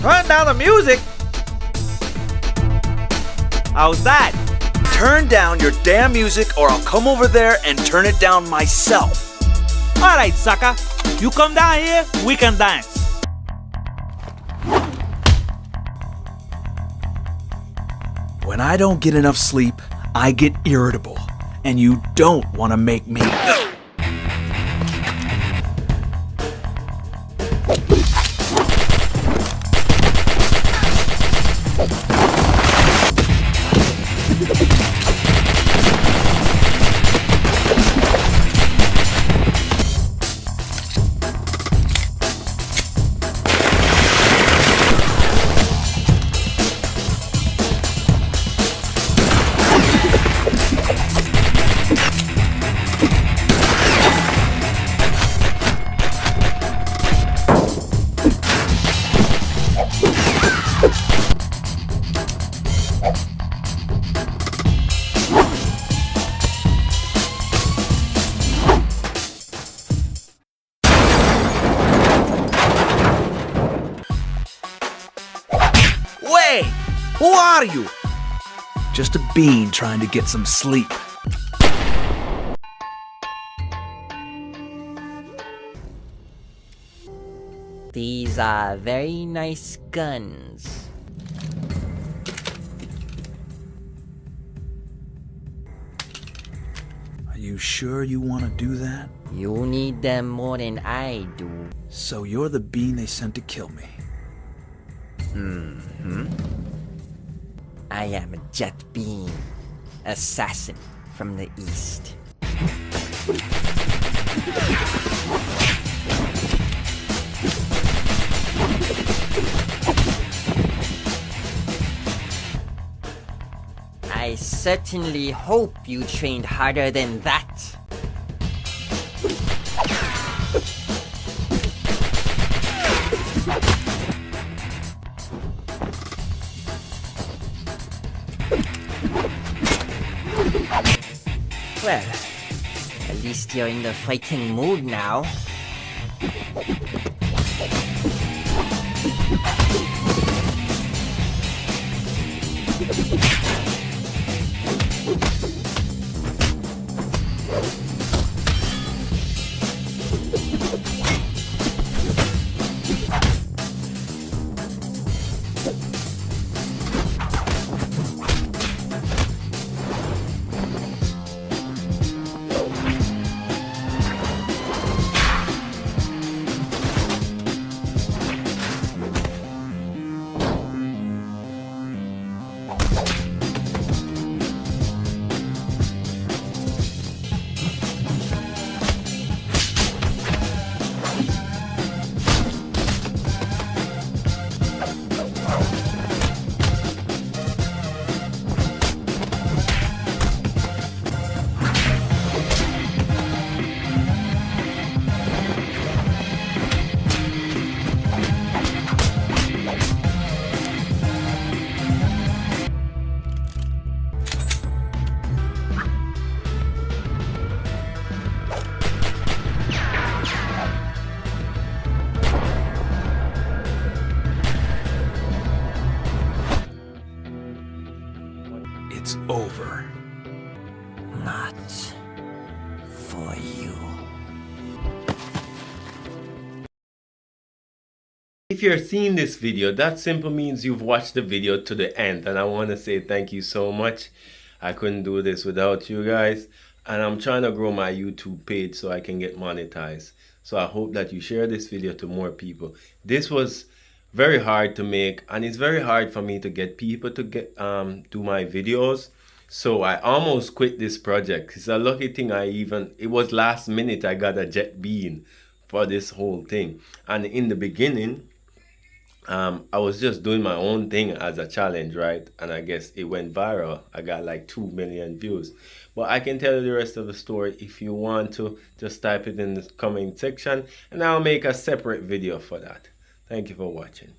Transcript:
Turn down the music? How's that? Turn down your damn music or I'll come over there and turn it down myself. Alright, sucker. You come down here, we can dance. When I don't get enough sleep, I get irritable. And you don't want to make me... Hey, who are you? Just a bean trying to get some sleep. These are very nice guns. Are you sure you want to do that? You need them more than I do. So you're the bean they sent to kill me. I am a Jet Bean, assassin from the East. I certainly hope you trained harder than that. Well, at least you're in the fighting mood now. It's over. Not for you. If you're seeing this video, that simply means you've watched the video to the end, and I want to say thank you so much. I couldn't do this without you guys, and I'm trying to grow my YouTube page so I can get monetized. So I hope that you share this video to more people. This was very hard to make, and it's very hard for me to get people to get do my videos. So I almost quit this project. It's a lucky thing it was last minute I got a Jet Bean for this whole thing. And in the beginning, I was just doing my own thing as a challenge, right? And I guess it went viral. I got like 2 million views. But I can tell you the rest of the story if you want to. Just type it in the comment section and I'll make a separate video for that. Thank you for watching.